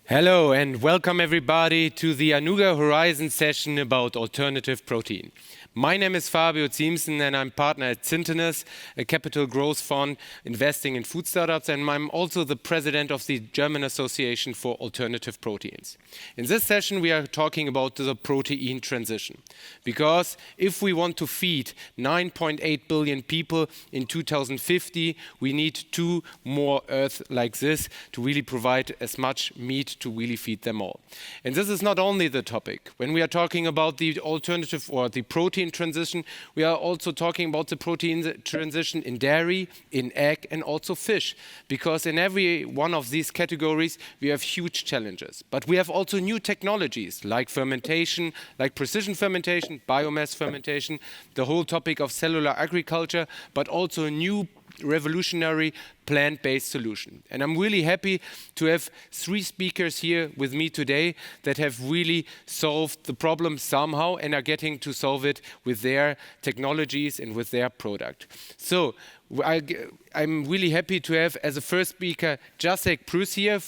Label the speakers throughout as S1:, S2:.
S1: Hello and welcome everybody to the Anuga Horizon session about alternative protein. My name is Fabio Ziemsen and I'm partner at Syntenes, a capital growth fund investing in food startups, and I'm also the president of the German Association for Alternative Proteins. In this session we are talking about the protein transition, because if we want to feed 9.8 billion people in 2050, we need two more Earth like this to really provide as much meat to really feed them all. And this is not only the topic. When we are talking about the alternative or the protein transition, we are also talking about the protein transition in dairy, in egg, and also fish. Because in every one of these categories, we have huge challenges. But we have also new technologies like fermentation, like precision fermentation, biomass fermentation, the whole topic of cellular agriculture, but also new revolutionary plant-based solution. And I'm really happy to have three speakers here with me today that have really solved the problem somehow and are getting to solve it with their technologies and with their product. So I'm really happy to have as a first speaker Jacek Prus here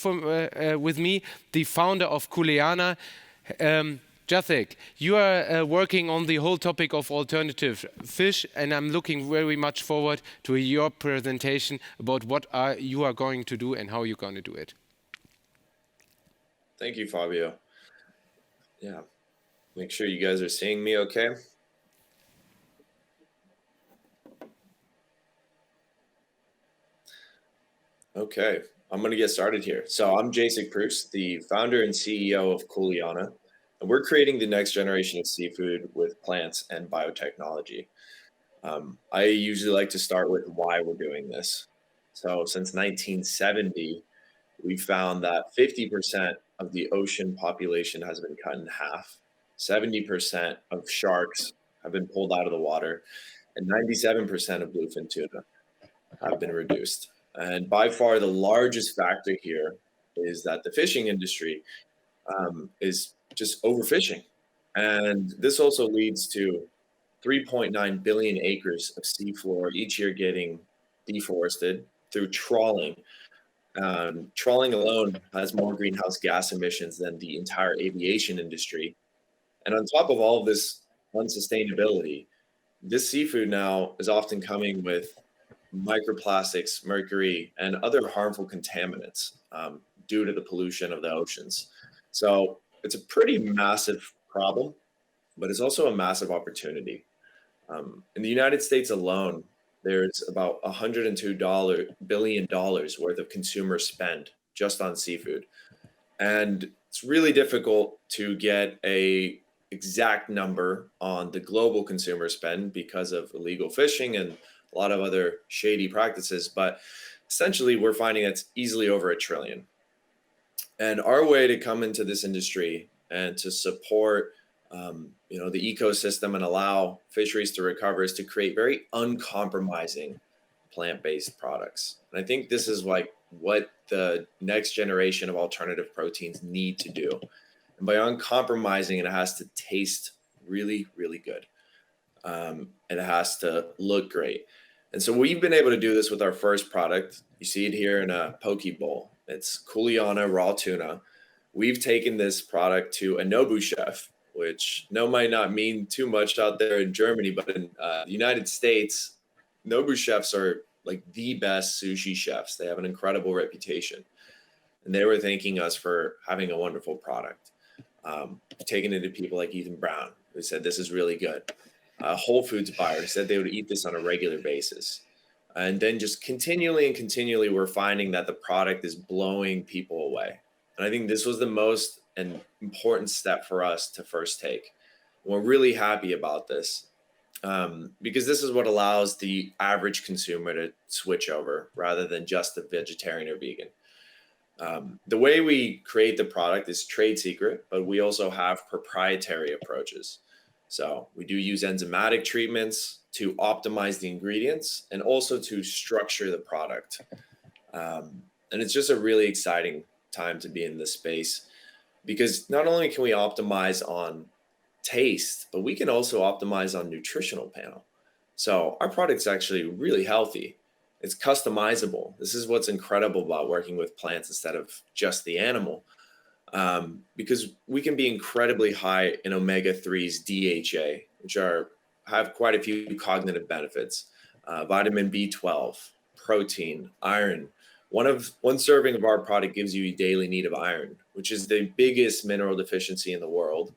S1: with me, the founder of Kuleana. Jacek, you are working on the whole topic of alternative fish, and I'm looking very much forward to your presentation about what you are going to do and how you're going to do it.
S2: Thank you, Fabio. Yeah, make sure you guys are seeing me okay. Okay, I'm going to get started here. So I'm Jacek Prus, the founder and CEO of Kuleana. And we're creating the next generation of seafood with plants and biotechnology. I usually like to start with why we're doing this. So since 1970, we found that 50% of the ocean population has been cut in half. 70% of sharks have been pulled out of the water, and 97% of bluefin tuna have been reduced. And by far the largest factor here is that the fishing industry is just overfishing. And this also leads to 3.9 billion acres of seafloor each year getting deforested through trawling. Trawling alone has more greenhouse gas emissions than the entire aviation industry. And on top of all of this unsustainability, this seafood now is often coming with microplastics, mercury, and other harmful contaminants due to the pollution of the oceans. So it's a pretty massive problem, but it's also a massive opportunity. In the United States alone, there's about $102 billion worth of consumer spend just on seafood. And it's really difficult to get a exact number on the global consumer spend because of illegal fishing and a lot of other shady practices. But essentially, we're finding it's easily over $1 trillion. And our way to come into this industry and to support the ecosystem and allow fisheries to recover is to create very uncompromising plant-based products. And I think this is like what the next generation of alternative proteins need to do. And by uncompromising, it has to taste really, really good. And it has to look great. And so we've been able to do this with our first product. You see it here in a poke bowl. It's Kuleana raw tuna. We've taken this product to a Nobu chef, which might not mean too much out there in Germany, but in the United States, Nobu chefs are like the best sushi chefs. They have an incredible reputation. And they were thanking us for having a wonderful product. Taking it to people like Ethan Brown, who said this is really good. Whole Foods buyer said they would eat this on a regular basis. And then just continually, we're finding that the product is blowing people away. And I think this was the most important step for us to first take. And we're really happy about this because this is what allows the average consumer to switch over rather than just a vegetarian or vegan. The way we create the product is trade secret, but we also have proprietary approaches. So we do use enzymatic treatments to optimize the ingredients and also to structure the product. And it's just a really exciting time to be in this space because not only can we optimize on taste, but we can also optimize on nutritional panel. So our product's actually really healthy. It's customizable. This is what's incredible about working with plants instead of just the animal. because we can be incredibly high in omega-3s, DHA, which have quite a few cognitive benefits, vitamin B12, protein, iron. One serving of our product gives you a daily need of iron, which is the biggest mineral deficiency in the world.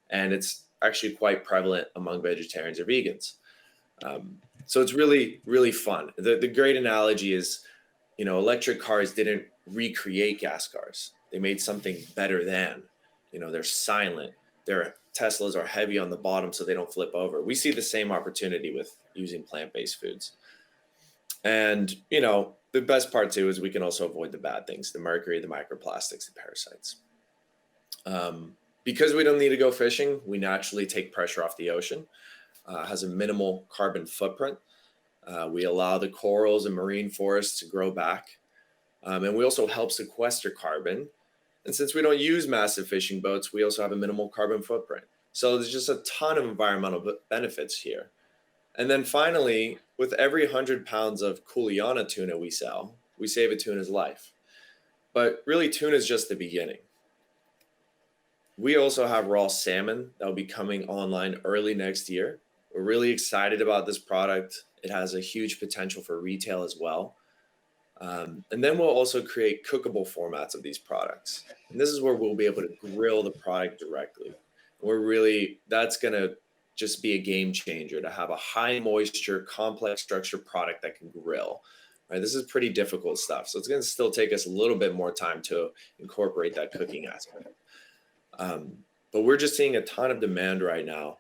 S2: And it's actually quite prevalent among vegetarians or vegans. So it's really, really fun. The great analogy is, electric cars didn't recreate gas cars. They made something better than. They're silent. Their Teslas are heavy on the bottom so they don't flip over. We see the same opportunity with using plant-based foods. And, the best part too is we can also avoid the bad things, the mercury, the microplastics, the parasites. Because we don't need to go fishing, we naturally take pressure off the ocean. Has a minimal carbon footprint. We allow the corals and marine forests to grow back. And we also help sequester carbon. And since we don't use massive fishing boats, we also have a minimal carbon footprint. So there's just a ton of environmental benefits here. And then finally, with every 100 pounds of Kuleana tuna we sell, we save a tuna's life. But really, tuna is just the beginning. We also have raw salmon that will be coming online early next year. We're really excited about this product. It has a huge potential for retail as well. And then we'll also create cookable formats of these products. And this is where we'll be able to grill the product directly. That's going to just be a game changer to have a high moisture, complex structure product that can grill. Right? This is pretty difficult stuff. So it's going to still take us a little bit more time to incorporate that cooking aspect. But we're just seeing a ton of demand right now.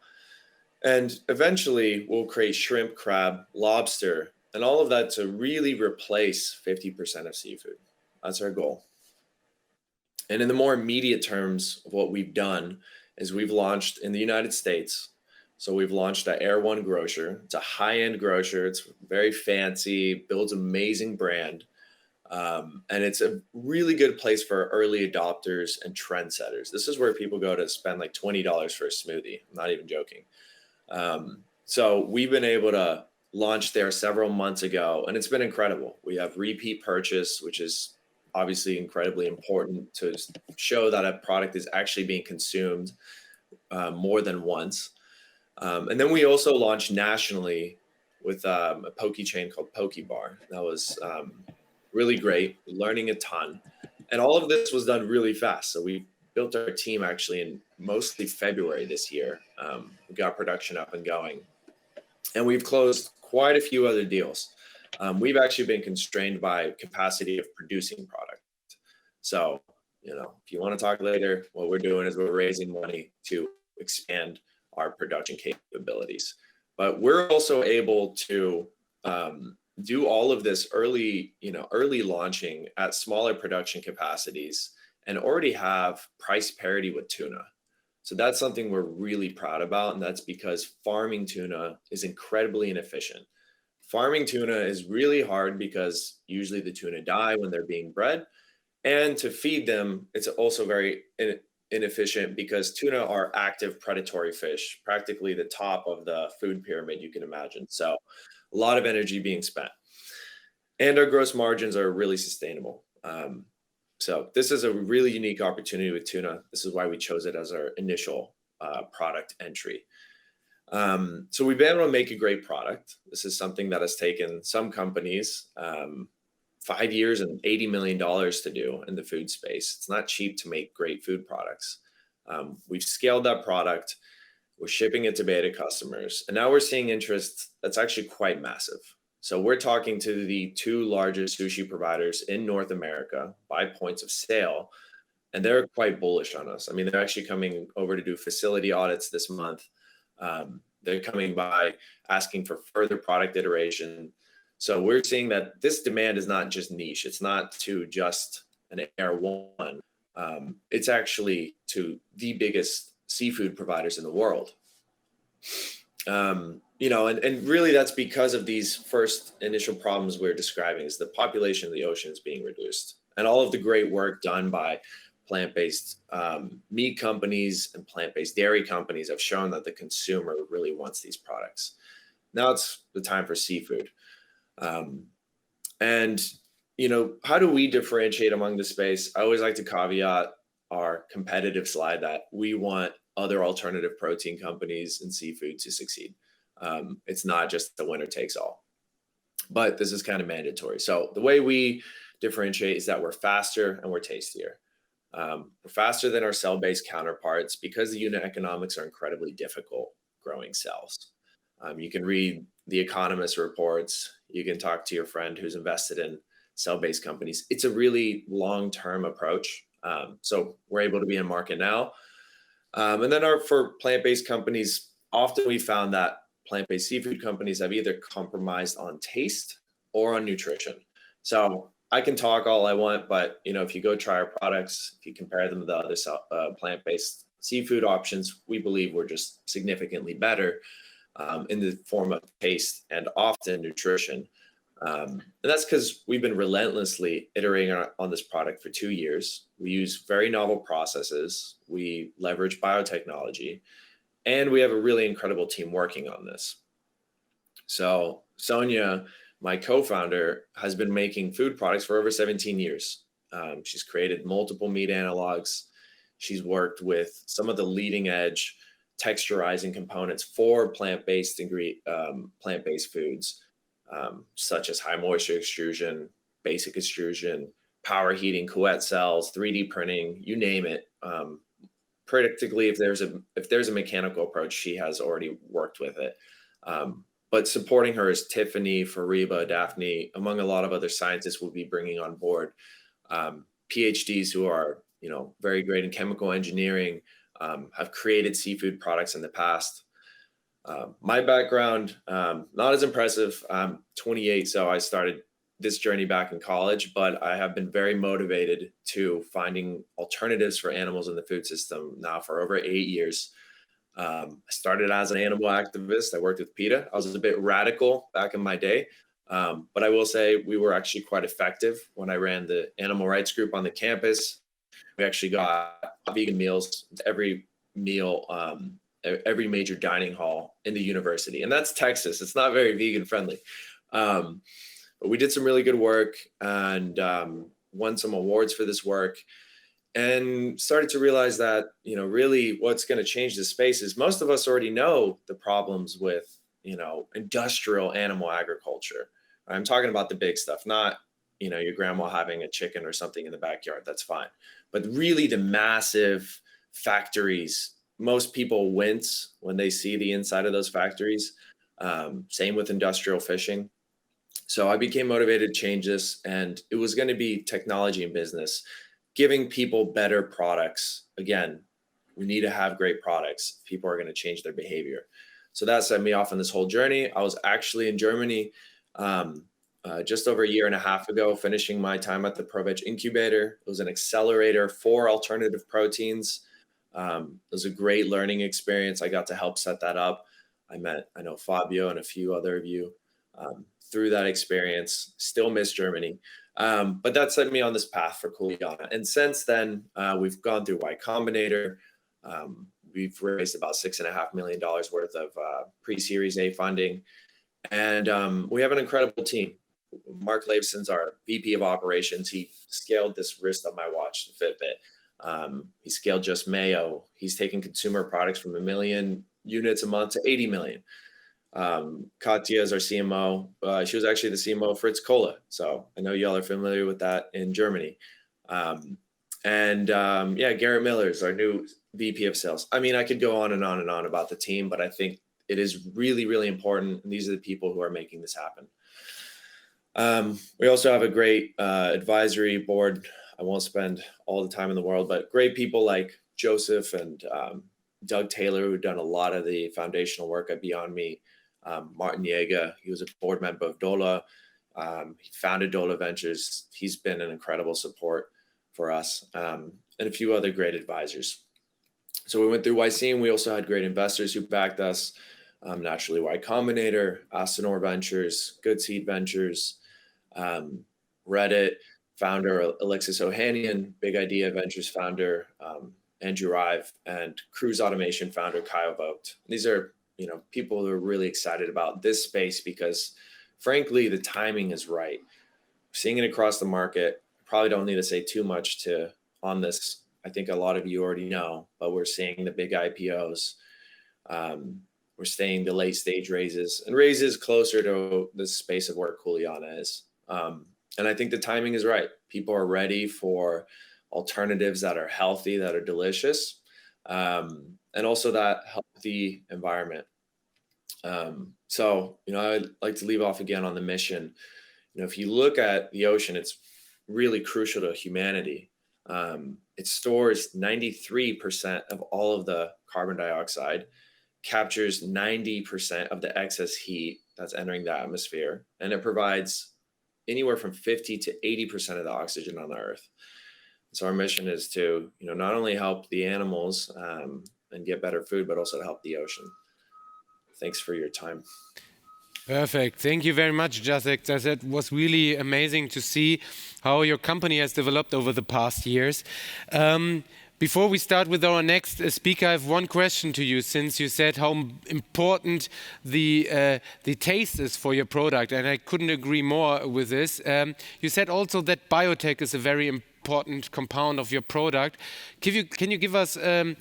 S2: And eventually we'll create shrimp, crab, lobster, and all of that to really replace 50% of seafood. That's our goal. And in the more immediate terms of what we've done is we've launched in the United States. So we've launched the Air One grocer. It's a high-end grocer. It's very fancy, builds amazing brand. And it's a really good place for early adopters and trendsetters. This is where people go to spend like $20 for a smoothie. I'm not even joking. So we've been able to launch there several months ago, and it's been incredible. We have repeat purchase, which is obviously incredibly important to show that a product is actually being consumed more than once. And then we also launched nationally with a poke chain called Poke Bar. That was really great, learning a ton. And all of this was done really fast. So we built our team actually in mostly February this year. We got production up and going. And we've closed quite a few other deals. We've actually been constrained by capacity of producing product. So, if you want to talk later, what we're doing is we're raising money to expand our production capabilities. But we're also able to do all of this early launching at smaller production capacities and already have price parity with tuna. So that's something we're really proud about. And that's because farming tuna is incredibly inefficient. Farming tuna is really hard because usually the tuna die when they're being bred. And to feed them, it's also very inefficient because tuna are active predatory fish, practically the top of the food pyramid you can imagine. So a lot of energy being spent. And our gross margins are really sustainable. So this is a really unique opportunity with tuna. This is why we chose it as our initial product entry. So we've been able to make a great product. This is something that has taken some companies 5 years and $80 million to do in the food space. It's not cheap to make great food products. We've scaled that product. We're shipping it to beta customers. And now we're seeing interest that's actually quite massive. So we're talking to the 2 largest sushi providers in North America by points of sale, and they're quite bullish on us. I mean, they're actually coming over to do facility audits this month. They're coming by asking for further product iteration. So we're seeing that this demand is not just niche. It's not to just an Air One. It's actually to the biggest seafood providers in the world. And really that's because of these first initial problems we're describing is the population of the ocean is being reduced. And all of the great work done by plant-based meat companies and plant-based dairy companies have shown that the consumer really wants these products. Now it's the time for seafood. And how do we differentiate among the space? I always like to caveat, our competitive slide that we want other alternative protein companies and seafood to succeed. It's not just the winner takes all, but this is kind of mandatory. So the way we differentiate is that we're faster and we're tastier. We're faster than our cell-based counterparts because the unit economics are incredibly difficult growing cells. You can read the economist reports. You can talk to your friend who's invested in cell-based companies. It's a really long-term approach. So we're able to be in market now. And then for plant-based companies, often we found that plant-based seafood companies have either compromised on taste or on nutrition. So I can talk all I want, but if you go try our products, if you compare them to the other plant-based seafood options, we believe we're just significantly better in the form of taste and often nutrition. And that's because we've been relentlessly iterating on this product for 2 years. We use very novel processes. We leverage biotechnology, and we have a really incredible team working on this. So Sonia, my co-founder, has been making food products for over 17 years. She's created multiple meat analogs. She's worked with some of the leading edge texturizing components for plant-based foods, such as high moisture extrusion, basic extrusion, power heating, couette cells, 3D printing, you name it. Practically, if there's a mechanical approach, she has already worked with it. But supporting her is Tiffany, Fariba, Daphne, among a lot of other scientists we'll be bringing on board. PhDs who are, very great in chemical engineering, have created seafood products in the past. My background, not as impressive. I'm 28, so I started this journey back in college, but I have been very motivated to finding alternatives for animals in the food system now for over 8 years. I started as an animal activist. I worked with PETA. I was a bit radical back in my day, but I will say we were actually quite effective when I ran the animal rights group on the campus. We actually got vegan meals to every meal, every major dining hall in the university. And that's Texas. It's not very vegan friendly. But we did some really good work and won some awards for this work, and started to realize that, really what's going to change this space is most of us already know the problems with, industrial animal agriculture. I'm talking about the big stuff, not, your grandma having a chicken or something in the backyard. That's fine. But really the massive factories, most people wince when they see the inside of those factories. Same with industrial fishing. So I became motivated to change this, and it was going to be technology and business, giving people better products. Again, we need to have great products. People are going to change their behavior. So that set me off on this whole journey. I was actually in Germany just over a year and a half ago, finishing my time at the ProVeg incubator. It was an accelerator for alternative proteins. It was a great learning experience. I got to help set that up. I know Fabio and a few other of you through that experience. Still miss Germany. But that set me on this path for Kuleana. And since then, we've gone through Y Combinator. We've raised about $6.5 million worth of pre-Series A funding. And we have an incredible team. Mark Leifson's our VP of operations. He scaled this wrist on my watch, the Fitbit. He scaled Just Mayo. He's taken consumer products from 1 million units a month to 80 million. Katya is our CMO. She was actually the CMO of Fritz Cola. So I know y'all are familiar with that in Germany. Garrett Miller is our new VP of sales. I mean, I could go on and on and on about the team, but I think it is really, really important. And these are the people who are making this happen. We also have a great advisory board. I won't spend all the time in the world, but great people like Joseph and Doug Taylor, who've done a lot of the foundational work at Beyond Meat. Martin Yeager, he was a board member of Dola. He founded Dola Ventures. He's been an incredible support for us, and a few other great advisors. So we went through YC, and we also had great investors who backed us. Naturally, Y Combinator, Astenor Ventures, Good Seed Ventures, Reddit founder Alexis Ohanian, Big Idea Ventures founder Andrew Rive, and Cruise Automation founder Kyle Vogt. These are people who are really excited about this space because, frankly, the timing is right. Seeing it across the market. Probably don't need to say too much on this I think a lot of you already know, but we're seeing the big IPOs. We're seeing the late stage raises and raises closer to the space of where Kuleana is. And I think the timing is right. People are ready for alternatives that are healthy, that are delicious, and also that healthy environment. So, I'd like to leave off again on the mission. If you look at the ocean, it's really crucial to humanity. It stores 93% of all of the carbon dioxide, captures 90% of the excess heat that's entering the atmosphere, and it provides anywhere from 50 to 80% of the oxygen on the earth. So our mission is to, not only help the animals and get better food, but also to help the ocean. Thanks for your time.
S1: Perfect. Thank you very much, Jacek. That was really amazing to see how your company has developed over the past years. Before we start with our next speaker, I have one question to you, since you said how important the taste is for your product, and I couldn't agree more with this. You said also that biotech is a very important compound of your product. Can you give us an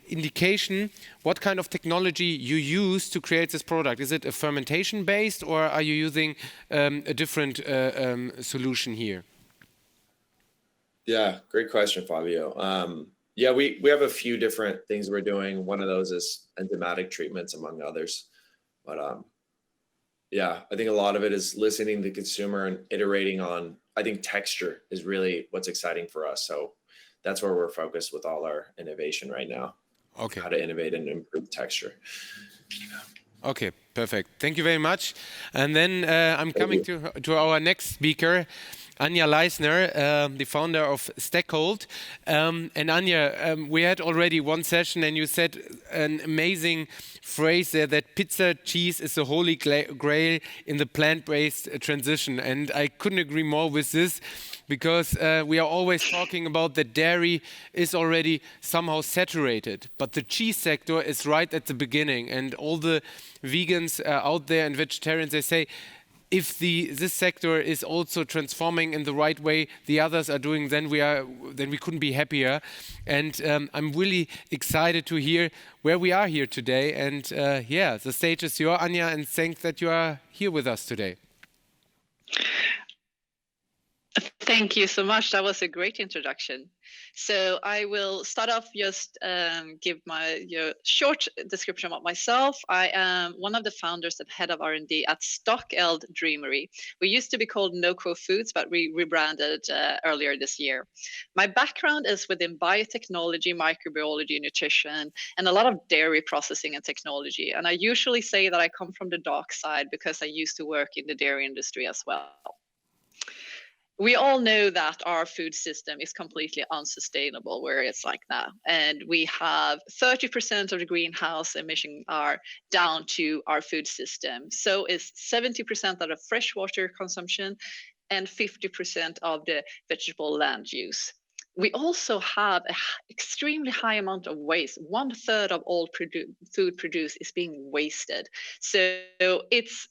S1: indication what kind of technology you use to create this product? Is it a fermentation based, or are you using a different solution here?
S2: Yeah, great question, Fabio. We have a few different things we're doing. One of those is enzymatic treatments, among others. But I think a lot of it is listening to the consumer and iterating on, I think texture is really what's exciting for us. So that's where we're focused with all our innovation right now.
S1: Okay.
S2: How to innovate and improve texture.
S1: Okay, perfect. Thank you very much. And then I'm coming to our next speaker, Anja Leissner, the founder of Stockeld. And Anja, we had already one session and you said an amazing phrase there, that pizza cheese is the holy grail in the plant-based transition. And I couldn't agree more with this, because we are always talking about that dairy is already somehow saturated, but the cheese sector is right at the beginning. And all the vegans out there and vegetarians, they say, if this sector is also transforming in the right way the others are doing, then we couldn't be happier. And I'm really excited to hear where we are here today. And the stage is yours, Anja, and thanks that you are here with us today.
S3: Thank you so much. That was a great introduction. So I will start off just give your short description of myself. I am one of the founders and head of R&D at Stockeld Dreamery. We used to be called NoCo Foods, but we rebranded earlier this year. My background is within biotechnology, microbiology, nutrition, and a lot of dairy processing and technology. And I usually say that I come from the dark side because I used to work in the dairy industry as well. We all know that our food system is completely unsustainable where it's like now. And we have 30% of the greenhouse emissions are down to our food system. So is 70% of the freshwater consumption and 50% of the vegetable land use. We also have an extremely high amount of waste. 1/3 of all food produced is being wasted. So it's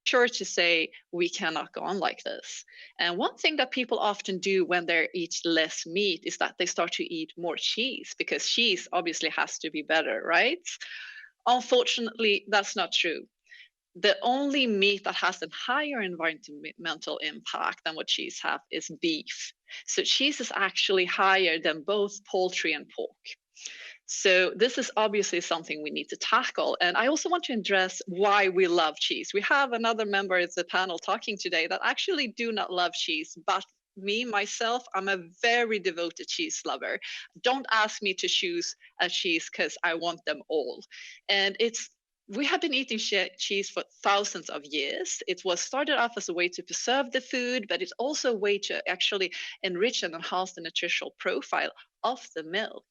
S3: sure to say we cannot go on like this. And one thing that people often do when they eat less meat is that they start to eat more cheese, because cheese obviously has to be better, right? Unfortunately, that's not true. The only meat that has a higher environmental impact than what cheese have is beef. So cheese is actually higher than both poultry and pork. So this is obviously something we need to tackle. And I also want to address why we love cheese. We have another member of the panel talking today that actually do not love cheese, but me, myself, I'm a very devoted cheese lover. Don't ask me to choose a cheese because I want them all. And we have been eating cheese for thousands of years. It was started off as a way to preserve the food, but it's also a way to actually enrich and enhance the nutritional profile of the milk.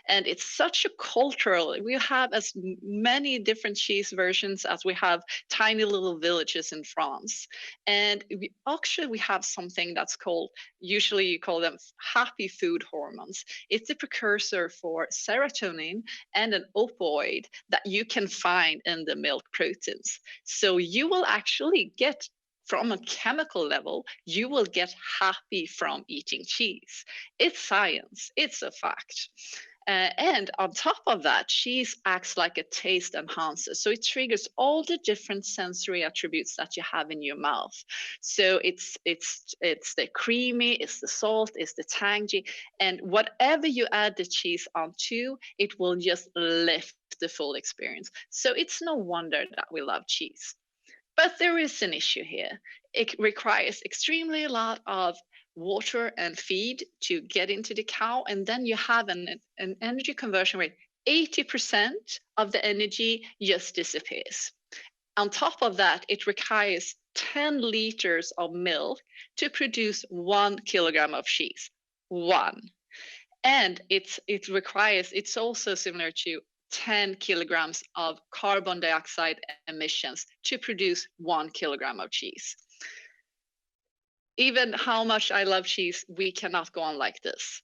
S3: And it's such a cultural, we have as many different cheese versions as we have tiny little villages in France. And we have something that's called, usually you call them happy food hormones. It's a precursor for serotonin and an opioid that you can find in the milk proteins. So you will actually get from a chemical level, you will get happy from eating cheese. It's science, it's a fact. And on top of that, cheese acts like a taste enhancer. So it triggers all the different sensory attributes that you have in your mouth. So it's the creamy, it's the salt, it's the tangy, and whatever you add the cheese onto, it will just lift the full experience. So it's no wonder that we love cheese. But there is an issue here. It requires extremely a lot of water and feed to get into the cow, and then you have an energy conversion rate. 80% of the energy just disappears. On top of that, it requires 10 liters of milk to produce 1 kilogram of cheese. One. And it's also similar to 10 kilograms of carbon dioxide emissions to produce 1 kilogram of cheese. Even how much I love cheese, we cannot go on like this.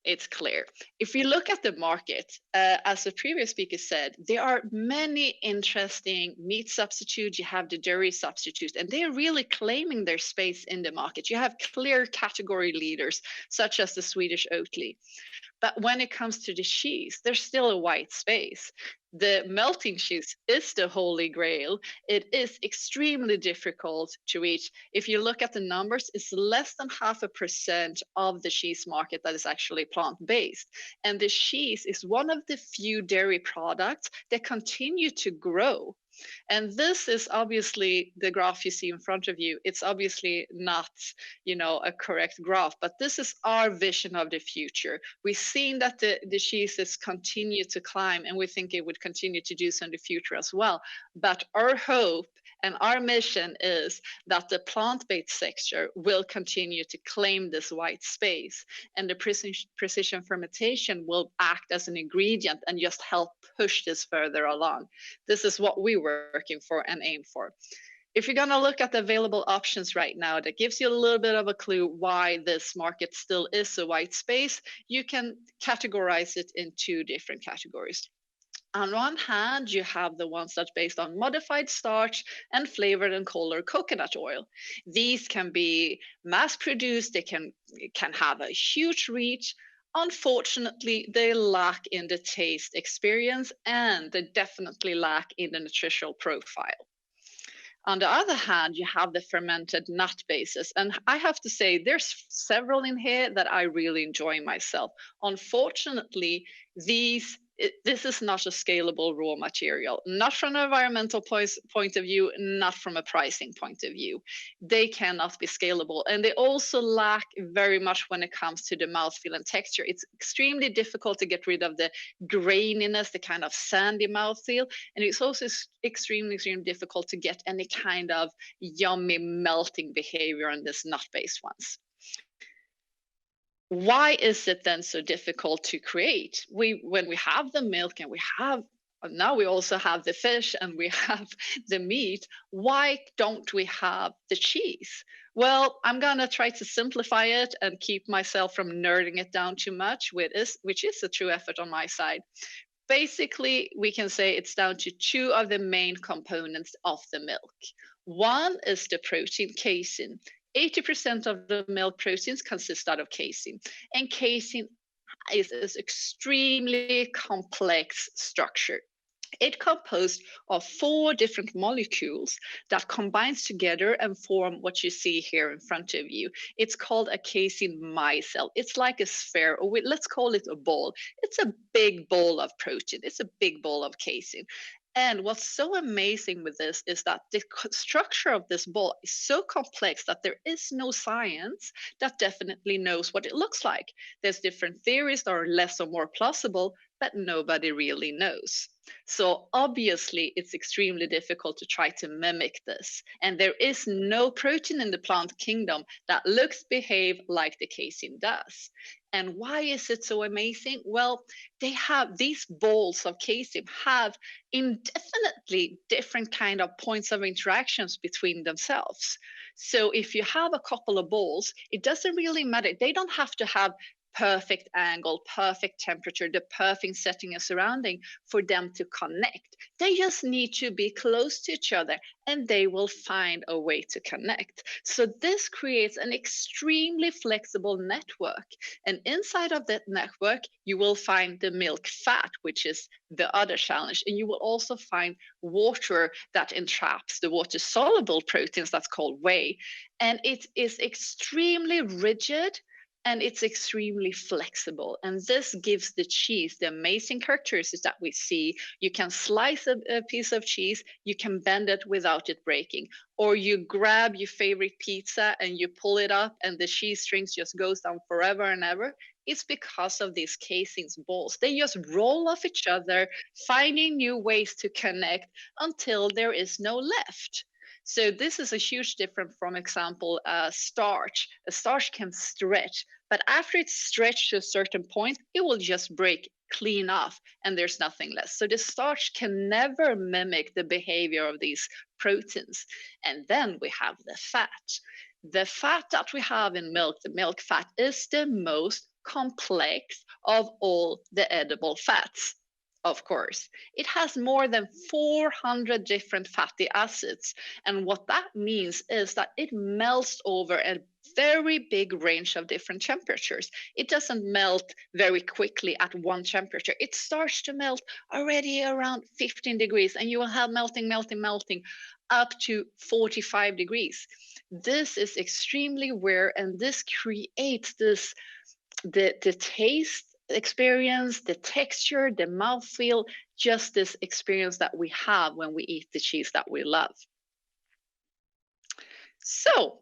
S3: It's clear. If you look at the market, as the previous speaker said, there are many interesting meat substitutes. You have the dairy substitutes, and they're really claiming their space in the market. You have clear category leaders, such as the Swedish Oatly. But when it comes to the cheese, there's still a white space. The melting cheese is the holy grail. It is extremely difficult to reach. If you look at the numbers, it's less than 0.5% of the cheese market that is actually plant-based. And the cheese is one of the few dairy products that continue to grow. And this is obviously the graph you see in front of you. It's obviously not, a correct graph, but this is our vision of the future. We've seen that the cheeses continue to climb, and we think it would continue to do so in the future as well. But our hope and our mission is that the plant-based sector will continue to claim this white space, and the precision fermentation will act as an ingredient and just help push this further along. This is what we're working for and aim for. If you're going to look at the available options right now, that gives you a little bit of a clue why this market still is a white space. You can categorize it in 2 different categories. On one hand, you have the ones that's based on modified starch and flavored and colored coconut oil. These can be mass-produced, they can have a huge reach. Unfortunately, they lack in the taste experience, and they definitely lack in the nutritional profile. On the other hand, you have the fermented nut bases. And I have to say, there's several in here that I really enjoy myself. Unfortunately, this is not a scalable raw material, not from an environmental point of view, not from a pricing point of view. They cannot be scalable. And they also lack very much when it comes to the mouthfeel and texture. It's extremely difficult to get rid of the graininess, the kind of sandy mouthfeel. And it's also extremely, extremely difficult to get any kind of yummy melting behavior on these nut-based ones. Why is it then so difficult to create? When we have the milk and now we also have the fish and we have the meat, why don't we have the cheese? Well, I'm going to try to simplify it and keep myself from nerding it down too much, which is a true effort on my side. Basically, we can say it's down to 2 of the main components of the milk. One is the protein casein. 80% of the milk proteins consist out of casein, and casein is an extremely complex structure. It's composed of 4 different molecules that combines together and form what you see here in front of you. It's called a casein micelle. It's like a sphere, or let's call it a ball. It's a big ball of protein. It's a big ball of casein. And what's so amazing with this is that the structure of this ball is so complex that there is no science that definitely knows what it looks like. There's different theories that are less or more plausible, but nobody really knows. So obviously, it's extremely difficult to try to mimic this. And there is no protein in the plant kingdom that looks, behave like the casein does. And why is it so amazing? Well, these balls of casein have indefinitely different kind of points of interactions between themselves. So if you have a couple of balls, it doesn't really matter. They don't have to have perfect angle, perfect temperature, the perfect setting and surrounding for them to connect. They just need to be close to each other and they will find a way to connect. So this creates an extremely flexible network. And inside of that network, you will find the milk fat, which is the other challenge. And you will also find water that entraps the water soluble proteins that's called whey. And it is extremely rigid and it's extremely flexible. And this gives the cheese the amazing characteristics that we see. You can slice a piece of cheese, you can bend it without it breaking. Or you grab your favorite pizza and you pull it up and the cheese strings just goes down forever and ever. It's because of these casings balls. They just roll off each other, finding new ways to connect until there is no left. So this is a huge difference from example, starch. A starch can stretch, but after it's stretched to a certain point, it will just break clean off and there's nothing left. So the starch can never mimic the behavior of these proteins. And then we have the fat. The fat that we have in milk, the milk fat, is the most complex of all the edible fats. Of course, it has more than 400 different fatty acids. And what that means is that it melts over a very big range of different temperatures. It doesn't melt very quickly at one temperature. It starts to melt already around 15 degrees, and you will have melting up to 45 degrees. This is extremely rare, and this creates the taste experience, the texture, the mouthfeel, just this experience that we have when we eat the cheese that we love. So,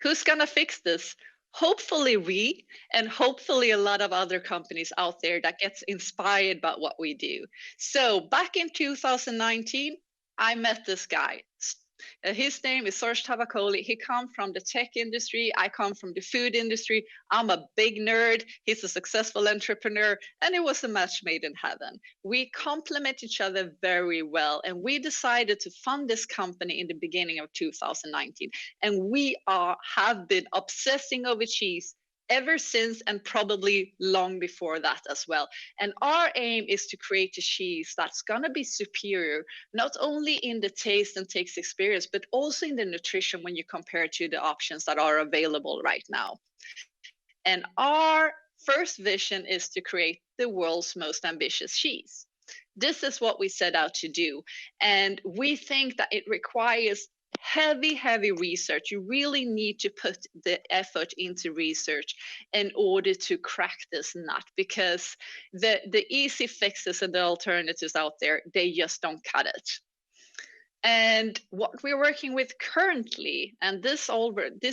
S3: who's gonna fix this? Hopefully we, and hopefully a lot of other companies out there that gets inspired by what we do. So back in 2019, I met this guy. His name is Serge Tavakoli. He comes from the tech industry. I come from the food industry. I'm a big nerd. He's a successful entrepreneur, and it was a match made in heaven. We complement each other very well, and we decided to fund this company in the beginning of 2019. And we have been obsessing over cheese ever since, and probably long before that as well. And our aim is to create a cheese that's gonna be superior, not only in the taste and taste experience, but also in the nutrition when you compare it to the options that are available right now. And our first vision is to create the world's most ambitious cheese. This is what we set out to do. And we think that it requires heavy research. You really need to put the effort into research in order to crack this nut, because the easy fixes and the alternatives out there, they just don't cut it. And what we're working with currently, and this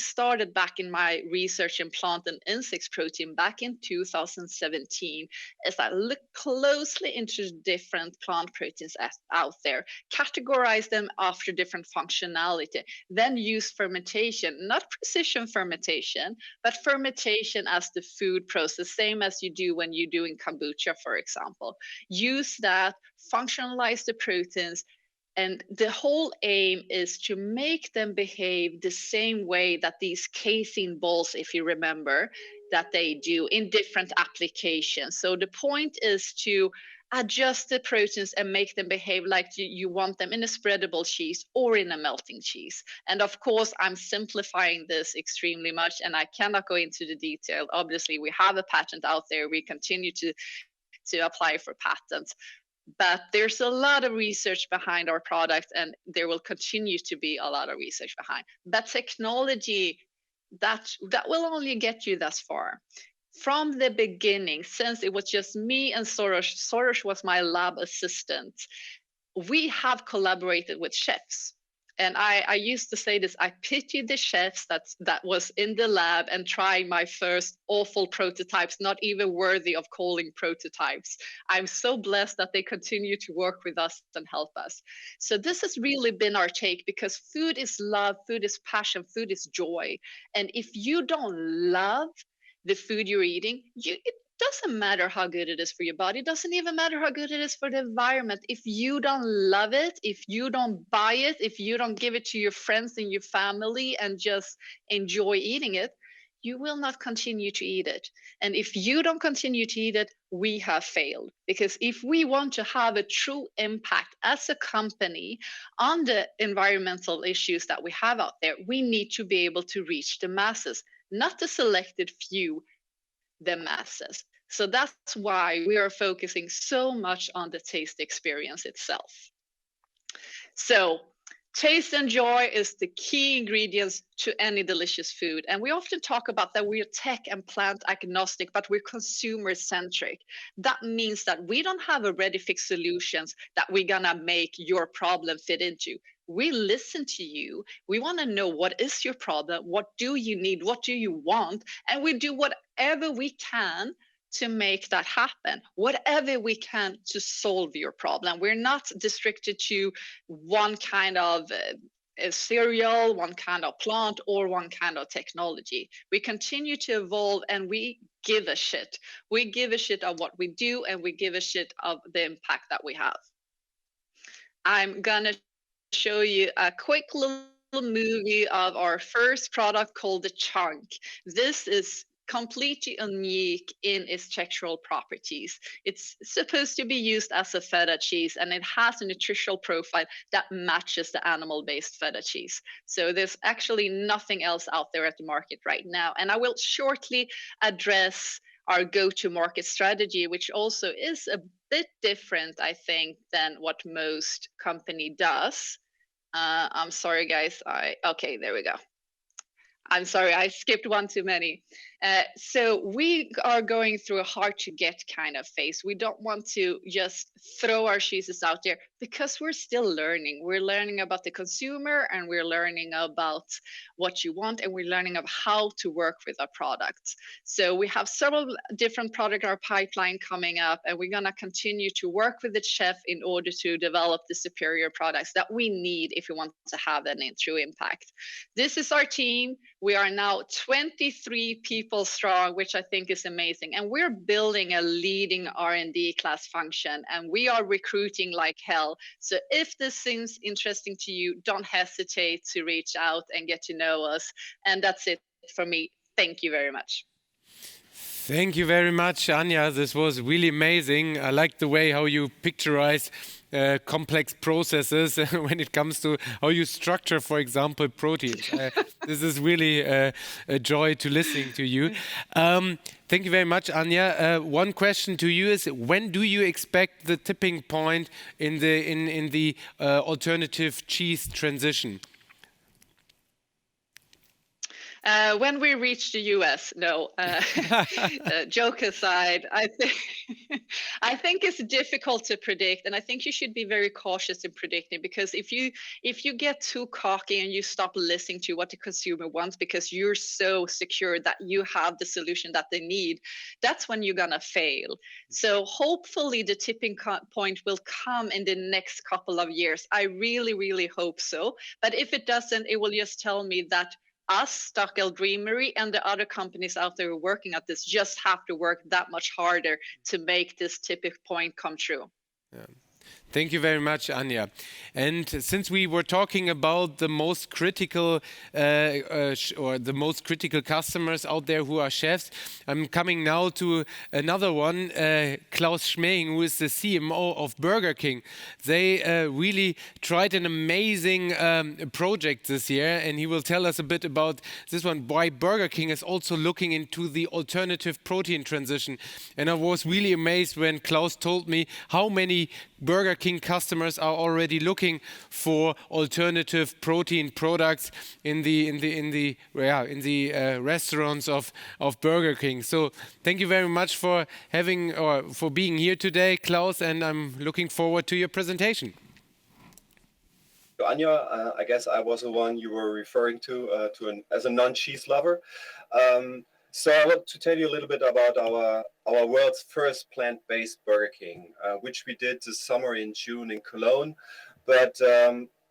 S3: started back in my research in plant and insect protein back in 2017, is I look closely into different plant proteins out there, categorize them after different functionality, then use fermentation, not precision fermentation, but fermentation as the food process, same as you do when you're doing kombucha, for example. Use that, functionalize the proteins. And the whole aim is to make them behave the same way that these casein balls, if you remember, that they do in different applications. So the point is to adjust the proteins and make them behave like you want them in a spreadable cheese or in a melting cheese. And of course, I'm simplifying this extremely much and I cannot go into the detail. Obviously, we have a patent out there. We continue to apply for patents. But there's a lot of research behind our product, and there will continue to be a lot of research behind. But technology, that will only get you thus far. From the beginning, since it was just me and Soros was my lab assistant, we have collaborated with chefs. And I used to say this, I pitied the chefs that was in the lab and trying my first awful prototypes, not even worthy of calling prototypes. I'm so blessed that they continue to work with us and help us. So this has really been our take, because food is love, food is passion, food is joy. And if you don't love the food you're eating, it doesn't matter how good it is for your body. It doesn't even matter how good it is for the environment. If you don't love it, if you don't buy it, if you don't give it to your friends and your family and just enjoy eating it, you will not continue to eat it. And if you don't continue to eat it, we have failed. Because if we want to have a true impact as a company on the environmental issues that we have out there, we need to be able to reach the masses, not the selected few, the masses. So that's why we are focusing so much on the taste experience itself. So taste and joy is the key ingredients to any delicious food. And we often talk about that we're tech and plant agnostic, but we're consumer centric. That means that we don't have a ready fix solutions that we're gonna make your problem fit into. We listen to you. We want to know what is your problem, what do you need, what do you want, and we do whatever we can to make that happen, whatever we can to solve your problem. We're not restricted to one kind of a cereal, one kind of plant, or one kind of technology. We continue to evolve, and we give a shit. We give a shit of what we do, and we give a shit of the impact that we have. I'm gonna show you a quick little movie of our first product called the chunk. This is completely unique in its textural properties. It's supposed to be used as a feta cheese, and it has a nutritional profile that matches the animal-based feta cheese. So there's actually nothing else out there at the market right now. And I will shortly address our go-to-market strategy, which also is a bit different, I think, than what most company does. I'm sorry, guys. Okay, there we go. I'm sorry, I skipped one too many. So we are going through a hard to get kind of phase. We don't want to just throw our cheeses out there because we're still learning. We're learning about the consumer, and we're learning about what you want, and we're learning about how to work with our products. So we have several different products in our pipeline coming up, and we're gonna continue to work with the chef in order to develop the superior products that we need if we want to have any true impact. This is our team. We are now 23 people strong, which I think is amazing. And we're building a leading R&D class function, and we are recruiting like hell. So if this seems interesting to you, don't hesitate to reach out and get to know us. And that's it for me. Thank you very much.
S1: Thank you very much, Anja. This was really amazing. I like the way how you picturize complex processes when it comes to how you structure, for example, proteins. This is really a joy to listening to you. Thank you very much, Anja. One question to you is: when do you expect the tipping point in the alternative cheese transition?
S3: When we reach the US, no. Joke aside, I think it's difficult to predict, and I think you should be very cautious in predicting, because if you get too cocky and you stop listening to what the consumer wants because you're so secure that you have the solution that they need, that's when you're gonna fail. So hopefully the tipping point will come in the next couple of years. I really, really hope so. But if it doesn't, it will just tell me that us, Stockeld Dreamery, and the other companies out there working at this just have to work that much harder to make this tipping point come true.
S1: Yeah. Thank you very much, Anja. And since we were talking about the most critical or the most critical customers out there who are chefs, I'm coming now to another one, Klaus Schmeing, who is the CMO of Burger King. They really tried an amazing project this year, and he will tell us a bit about this one, why Burger King is also looking into the alternative protein transition. And I was really amazed when Klaus told me how many Burger King customers are already looking for alternative protein products in the restaurants of Burger King. So thank you very much for for being here today, Klaus, and I'm looking forward to your presentation.
S4: Anja, I guess I was the one you were referring to as a non-cheese lover. So I want to tell you a little bit about our world's first plant-based Burger King, which we did this summer in June in Cologne. But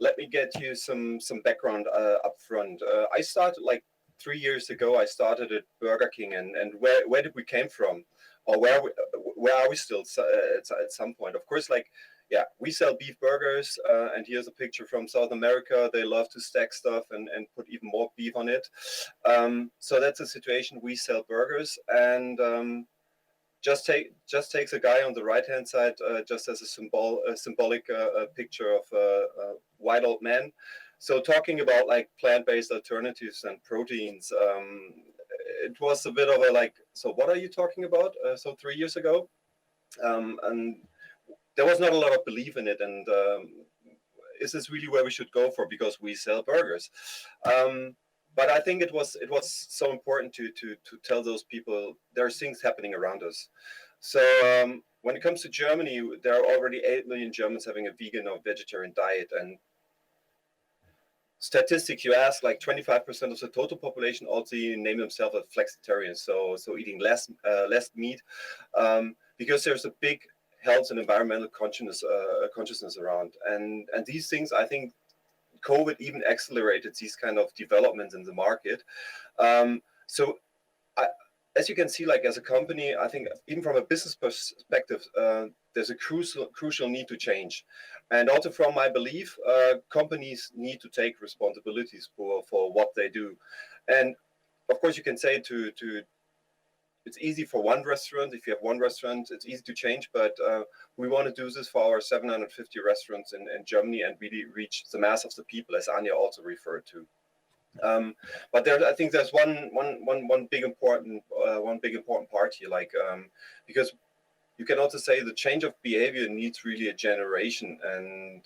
S4: let me get you some background up front. I started like 3 years ago. I started at Burger King, and where did we came from, or where are we still at some point? Of course, like we sell beef burgers, and here's a picture from South America. They love to stack stuff and put even more beef on it. So that's a situation. We sell burgers, and just takes a guy on the right-hand side, just as a symbolic picture of a white old man. So talking about like plant-based alternatives and proteins, it was a bit of a like, so what are you talking about? So 3 years ago, and there was not a lot of belief in it, and is this really where we should go for, because we sell burgers? But I think it was so important to tell those people there are things happening around us. So when it comes to Germany, there are already 8 million Germans having a vegan or vegetarian diet, and statistics you ask, like 25% of the total population also name themselves as flexitarians, so eating less meat, because there's a big health and environmental consciousness around, and these things, I think COVID even accelerated these kind of developments in the market. So as you can see, like as a company, I think even from a business perspective, there's a crucial need to change. And also from my belief, companies need to take responsibilities for what they do. And of course you can say it's easy for one restaurant. If you have one restaurant, it's easy to change, but we want to do this for our 750 restaurants in Germany and really reach the mass of the people, as Anja also referred to. But I think there's one big important part here, like because you can also say the change of behavior needs really a generation, and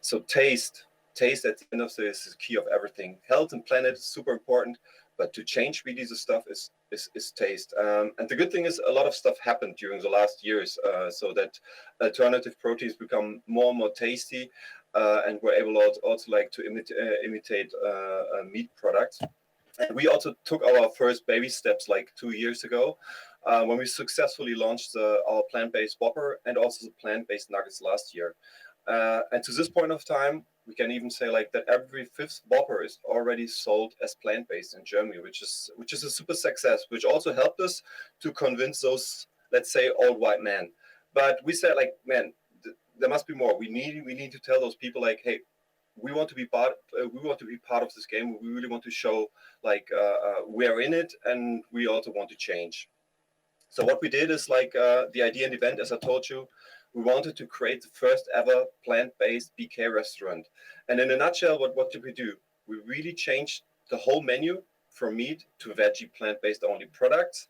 S4: so taste at the end of this is key of everything. Health and planet is super important, but to change really the stuff is taste. And the good thing is a lot of stuff happened during the last years, so that alternative proteins become more and more tasty, and we're able also like to imitate meat products. And we also took our first baby steps like 2 years ago, when we successfully launched our plant-based Whopper and also the plant-based nuggets last year. And to this point of time, we can even say like that every 5th Whopper is already sold as plant-based in Germany, which is a super success, which also helped us to convince those, let's say, old white men. But we said like, man, there must be more. We need to tell those people like, hey, we want to be part of this game. We really want to show like we're in it, and we also want to change. So what we did is like the idea and event, as I told you, we wanted to create the first ever plant-based BK restaurant. And in a nutshell, what did we do? We really changed the whole menu from meat to veggie, plant-based only products.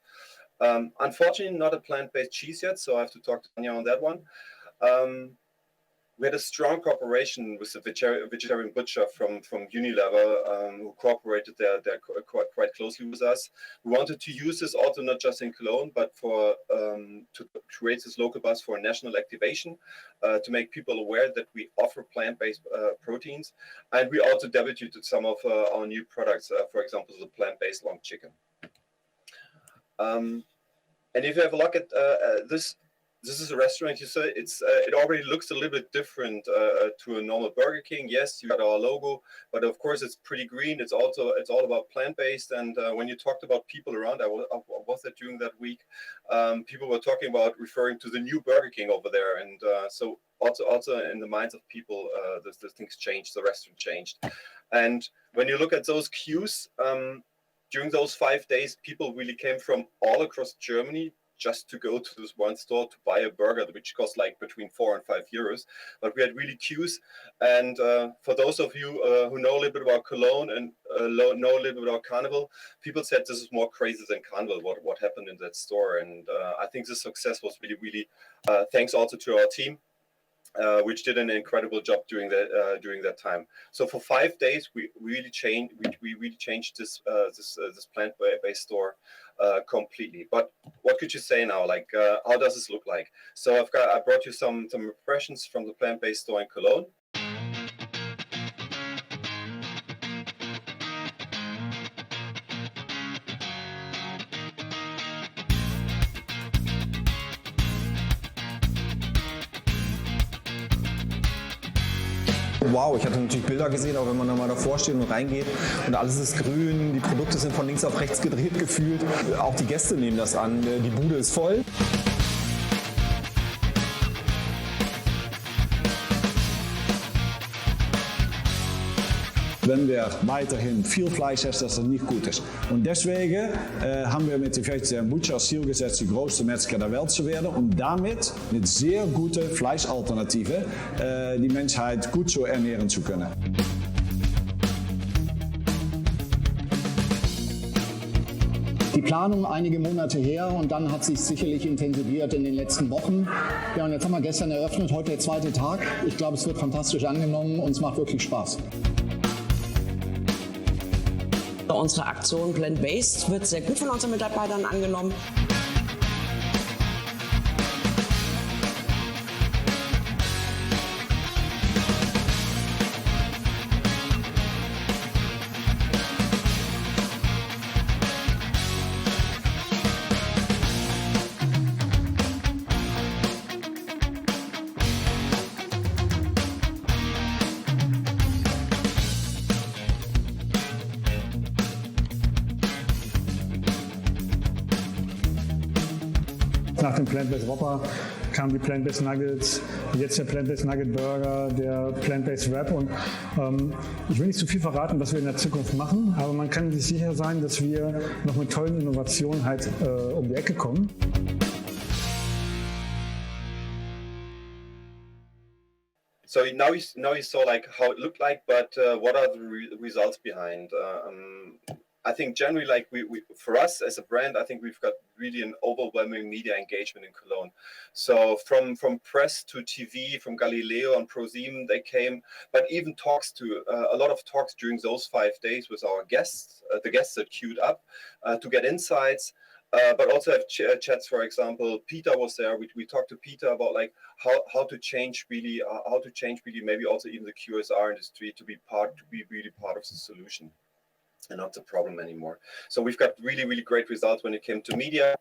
S4: Unfortunately, not a plant-based cheese yet, so I have to talk to Anja on that one. We had a strong cooperation with the Vegetarian Butcher from Unilever, who cooperated there quite closely with us. We wanted to use this also not just in Cologne, but for to create this local buzz for national activation, to make people aware that we offer plant-based proteins. And we also debuted some of our new products, for example, the plant-based long chicken. And if you have a look at this is a restaurant. You say it already looks a little bit different to a normal Burger King. Yes, you got our logo, but of course it's pretty green. It's all about plant-based. And when you talked about people around, I was there during that week. People were talking about referring to the new Burger King over there, and so also in the minds of people, the things changed. The restaurant changed, and when you look at those queues, during those 5 days, people really came from all across Germany just to go to this one store to buy a burger, which cost like between 4 and 5 euros. But we had really queues. And for those of you who know a little bit about Cologne and know a little bit about Carnival, people said this is more crazy than Carnival, what happened in that store. And I think the success was really thanks also to our team, which did an incredible job during that time. So for 5 days, we really changed this plant-based store completely. But what could you say now? Like, how does this look like? So I brought you some impressions from the plant-based store in Cologne.
S5: Wow, ich hatte natürlich Bilder gesehen, aber wenn man da mal davor steht und reingeht und alles ist grün, die Produkte sind von links auf rechts gedreht gefühlt, auch die Gäste nehmen das an, die Bude ist voll. wenn wir weiterhin viel Fleisch essen, dass das nicht gut ist. Und deswegen haben wir mit dem Vegeterian Butcher als Ziel gesetzt, die größte Metzger der Welt zu werden und damit mit sehr guten Fleischalternativen die Menschheit gut so ernähren zu können.
S6: Die Planung einige Monate her und dann hat sich sicherlich intensiviert in den letzten Wochen. Ja, und jetzt haben wir gestern eröffnet, heute der zweite Tag. Ich glaube, es wird fantastisch angenommen und es macht wirklich Spaß.
S7: Unsere Aktion Plant-Based wird sehr gut von unseren Mitarbeitern angenommen.
S8: Nach dem Plant-Based Whopper kamen die Plant-Based Nuggets, jetzt der Plant-Based Nugget Burger, der Plant-Based Wrap und ich will nicht zu viel verraten, was wir in der Zukunft machen, aber man kann sich sicher sein, dass wir noch mit tollen Innovationen halt um die Ecke kommen.
S4: So now you saw like how it looked like, but what are the results behind? I think generally, like we for us as a brand, I think we've got really an overwhelming media engagement in Cologne. So from press to TV, from Galileo and ProSieben, they came, but even talks to a lot of talks during those 5 days with our guests, the guests that queued up to get insights. But also have chats, for example, Peter was there. We talked to Peter about like how to change really, maybe also even the QSR industry to be really part of the solution and not the problem anymore. So we've got really, really great results when it came to media.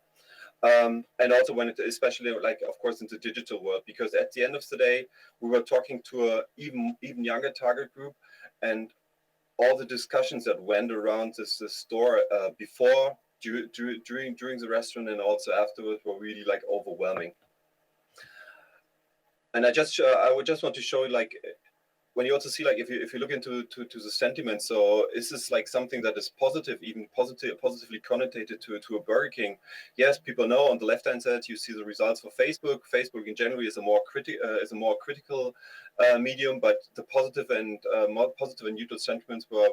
S4: And also when it, especially like, of course, in the digital world, because at the end of the day, we were talking to a even younger target group, and all the discussions that went around this store before, during the restaurant and also afterwards were really like overwhelming. And I would just want to show you like, when you also see like if you look into the sentiment, so is this like something that is positive, even positively connotated to a Burger King? Yes, people know. On the left hand side you see the results for Facebook. Facebook in general is a more critical medium, but the positive and neutral sentiments were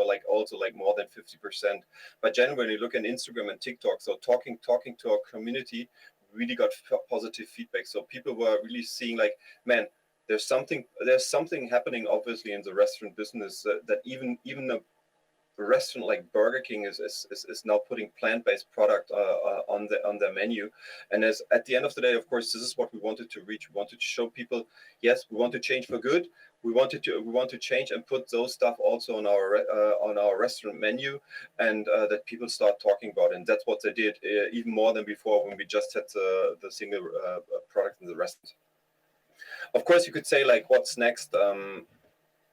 S4: like also like more than 50%. But generally when you look at Instagram and TikTok, so talking to our community, really got positive feedback. So people were really seeing like, man, there's something happening obviously in the restaurant business that even a restaurant like Burger King is now putting plant-based product on their menu. And as at the end of the day, of course, this is what we wanted to reach. We wanted to show people, yes, we want to change for good. We want to change and put those stuff also on our restaurant menu, and that people start talking about it. And that's what they did even more than before when we just had the single product in the restaurant. Of course, you could say like, what's next?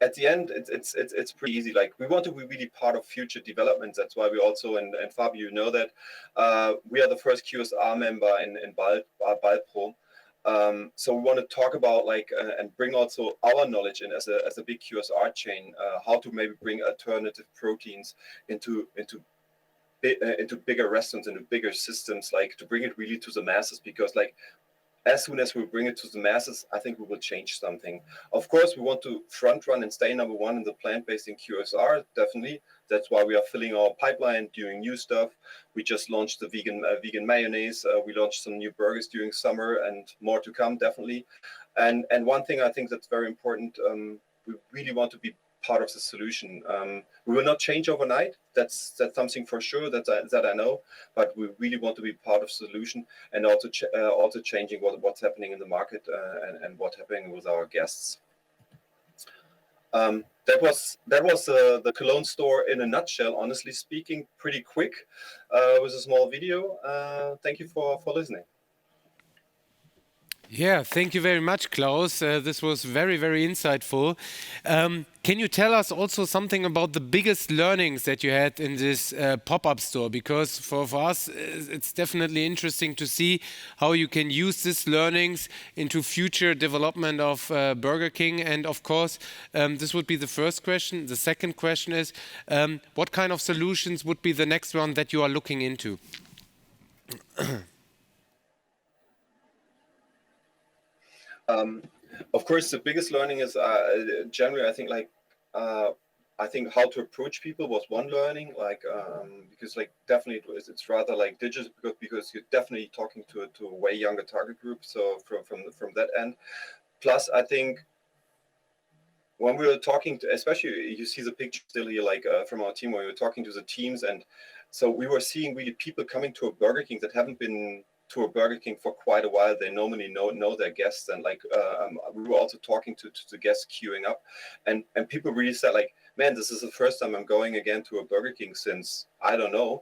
S4: At the end, it's pretty easy. Like we want to be really part of future developments. That's why we also, and Fabio, you know that we are the first QSR member in Balpro. So we want to talk about like and bring also our knowledge in as a big QSR chain, how to maybe bring alternative proteins into bigger restaurants, into bigger systems, like to bring it really to the masses, because like as soon as we bring it to the masses, I think we will change something. Of course, we want to front run and stay number one in the plant-based in QSR, definitely. That's why we are filling our pipeline, doing new stuff. We just launched the vegan mayonnaise. We launched some new burgers during summer, and more to come, definitely. And one thing I think that's very important, we really want to be part of the solution. We will not change overnight. That's something for sure that I know. But we really want to be part of the solution, and also changing what's happening in the market and what's happening with our guests. That was the Cologne store in a nutshell. Honestly speaking, pretty quick with a small video. Thank you for listening.
S1: Yeah, thank you very much, Klaus. This was very, very insightful. Can you tell us also something about the biggest learnings that you had in this pop-up store? Because for us, it's definitely interesting to see how you can use these learnings into future development of Burger King. And of course, this would be the first question. The second question is, what kind of solutions would be the next one that you are looking into?
S4: Of course, the biggest learning is generally, I think, like I think how to approach people was one learning, like because like definitely it's rather like digital because you're definitely talking to a way younger target group. So from that end, plus I think when we were talking to, especially you see the picture still here, like from our team when we were talking to the teams, and so we were seeing really people coming to a Burger King that haven't been to a Burger King for quite a while. They normally know their guests, and like we were also talking to the guests queuing up, and people really said like, man, this is the first time I'm going again to a Burger King since I don't know,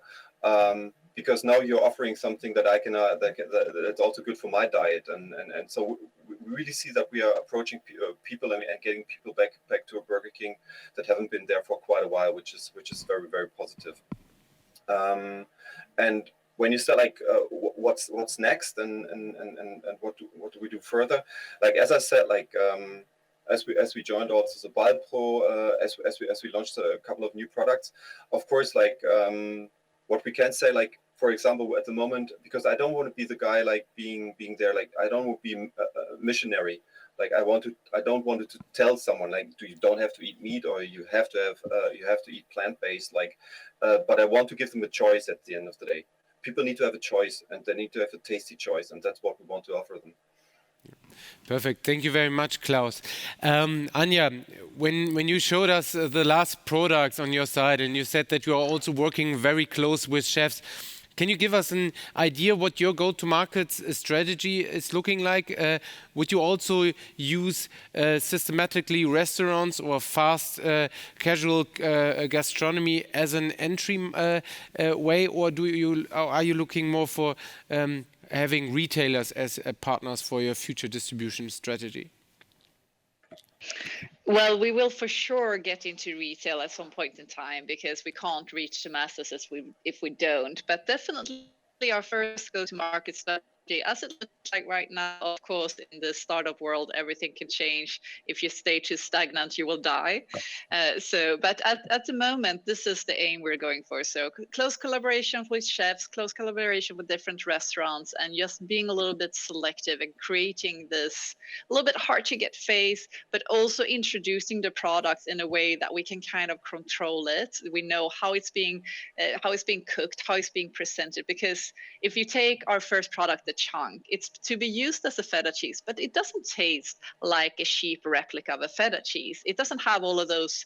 S4: because now you're offering something that I can that's also good for my diet, and so we really see that we are approaching people and getting people back to a Burger King that haven't been there for quite a while, which is very, very positive. And when you say like what's next and what do we do further, like as I said, like as we joined also the BalPro, as we launched a couple of new products, of course, like what we can say, like for example at the moment, because I don't want to be the guy like being there, like I don't want to be a missionary. Like I don't want to tell someone like you don't have to eat meat or you have to eat plant-based, like but I want to give them a choice at the end of the day. People need to have a choice, and they need to have a tasty choice, and that's what we want to offer them.
S1: Perfect. Thank you very much, Klaus. Anja, when you showed us the last products on your side, and you said that you are also working very close with chefs, can you give us an idea what your go-to-market strategy is looking like? Would you also use systematically restaurants or fast casual gastronomy as an entry way, or are you looking more for having retailers as partners for your future distribution strategy?
S3: Well, we will for sure get into retail at some point in time because we can't reach the masses if we don't. But definitely our first go-to-market strategy, as it looks like right now, of course, in the startup world, everything can change. If you stay too stagnant, you will die. But at the moment, this is the aim we're going for. So close collaboration with chefs, close collaboration with different restaurants, and just being a little bit selective and creating this a little bit hard to get face, but also introducing the products in a way that we can kind of control it. We know how it's being cooked, how it's being presented. Because if you take our first product, the chunk, it's to be used as a feta cheese, but it doesn't taste like a cheap replica of a feta cheese. It doesn't have all of those,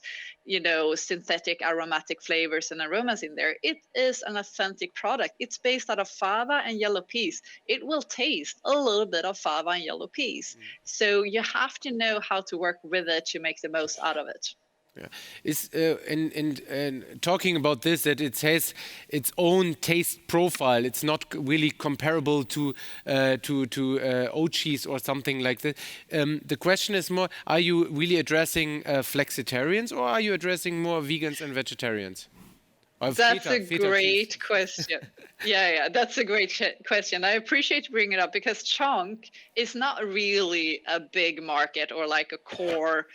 S3: synthetic aromatic flavors and aromas in there. It is an authentic product. It's based out of fava and yellow peas. It will taste a little bit of fava and yellow peas. So you have to know how to work with it to make the most out of it.
S1: Yeah. Is and talking about this, that it has its own taste profile. It's not really comparable to oat cheese or something like that. The question is more: are you really addressing flexitarians, or are you addressing more vegans and vegetarians?
S3: That's a great question. Yeah, that's a great question. I appreciate you bringing it up because chunk is not really a big market or like a core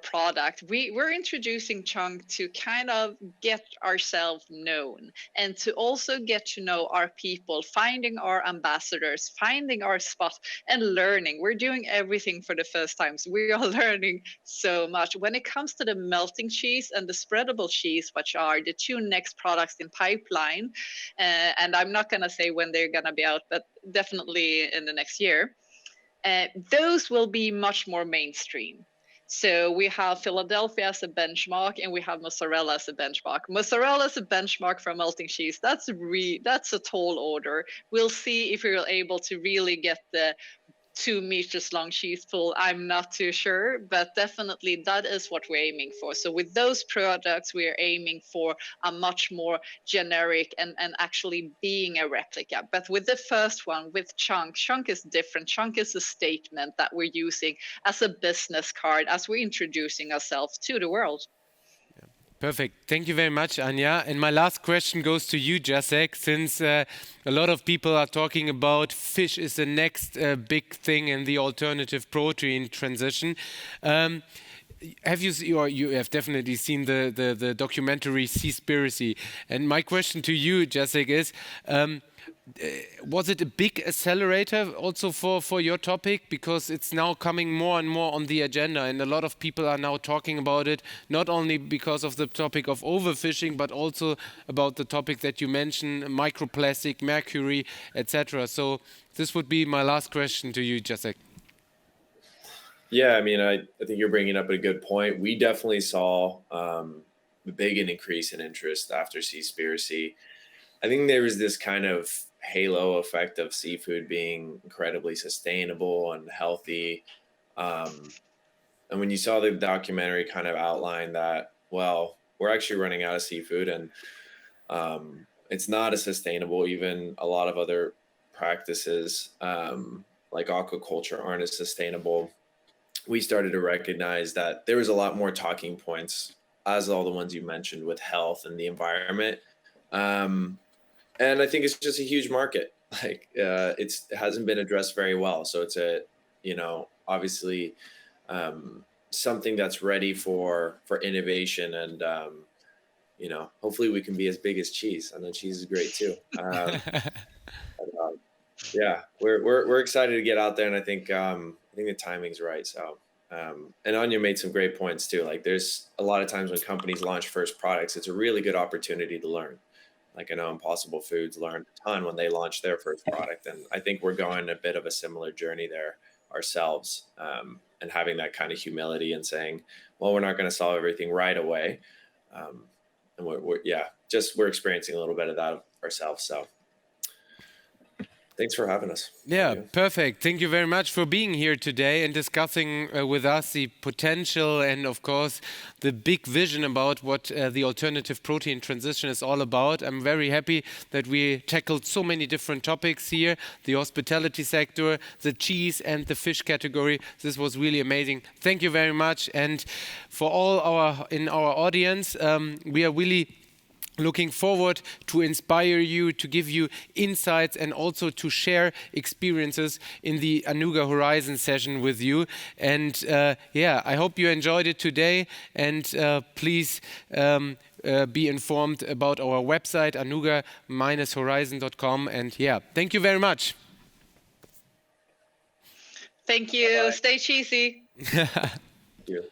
S3: product. We're introducing chunk to kind of get ourselves known and to also get to know our people, finding our ambassadors, finding our spot and learning. We're doing everything for the first time. So we are learning so much. When it comes to the melting cheese and the spreadable cheese, which are the two next products in pipeline, and I'm not going to say when they're going to be out, but definitely in the next year, those will be much more mainstream. So we have Philadelphia as a benchmark, and we have mozzarella as a benchmark. Mozzarella as a benchmark for melting cheese, that's a tall order. We'll see if we're able to really get the 2 meters long cheese pool. I'm not too sure, but definitely that is what we're aiming for. So with those products, we are aiming for a much more generic and actually being a replica. But with the first one, with Chunk is different. Chunk is a statement that we're using as a business card as we're introducing ourselves to the world.
S1: Perfect. Thank you very much, Anja. And my last question goes to you, Jacek, since a lot of people are talking about fish is the next big thing in the alternative protein transition. Have you, or you have definitely seen the documentary Seaspiracy. And my question to you, Jacek, is was it a big accelerator also for your topic? Because it's now coming more and more on the agenda, and a lot of people are now talking about it, not only because of the topic of overfishing, but also about the topic that you mentioned, microplastic, mercury, etc. So this would be my last question to you, Jacek.
S2: Yeah, I mean, I think you're bringing up a good point. We definitely saw a big increase in interest after Seaspiracy. I think there was this kind of halo effect of seafood being incredibly sustainable and healthy. And when you saw the documentary kind of outline that, well, we're actually running out of seafood and it's not as sustainable. Even a lot of other practices like aquaculture aren't as sustainable. We started to recognize that there was a lot more talking points, as all the ones you mentioned, with health and the environment. And I think it's just a huge market. Like it hasn't been addressed very well. So it's obviously something that's ready for innovation. And, hopefully we can be as big as cheese. I know cheese is great too. Yeah, we're excited to get out there. And I think the timing's right. So, and Anja made some great points too. Like there's a lot of times when companies launch first products, it's a really good opportunity to learn. Like I know Impossible Foods learned a ton when they launched their first product. And I think we're going a bit of a similar journey there ourselves, and having that kind of humility and saying, well, we're not going to solve everything right away. And we're experiencing a little bit of that ourselves. So thanks for having us.
S1: Yeah, perfect. Thank you very much for being here today and discussing with us the potential and, of course, the big vision about what the alternative protein transition is all about. I'm very happy that we tackled so many different topics here, the hospitality sector, the cheese and the fish category. This was really amazing. Thank you very much. And for all in our audience, we are really looking forward to inspire you, to give you insights, and also to share experiences in the Anuga Horizon session with you. And I hope you enjoyed it today. And please be informed about our website, anuga-horizon.com. And thank you very much.
S3: Thank you. Bye-bye. Stay cheesy.
S2: Thank you.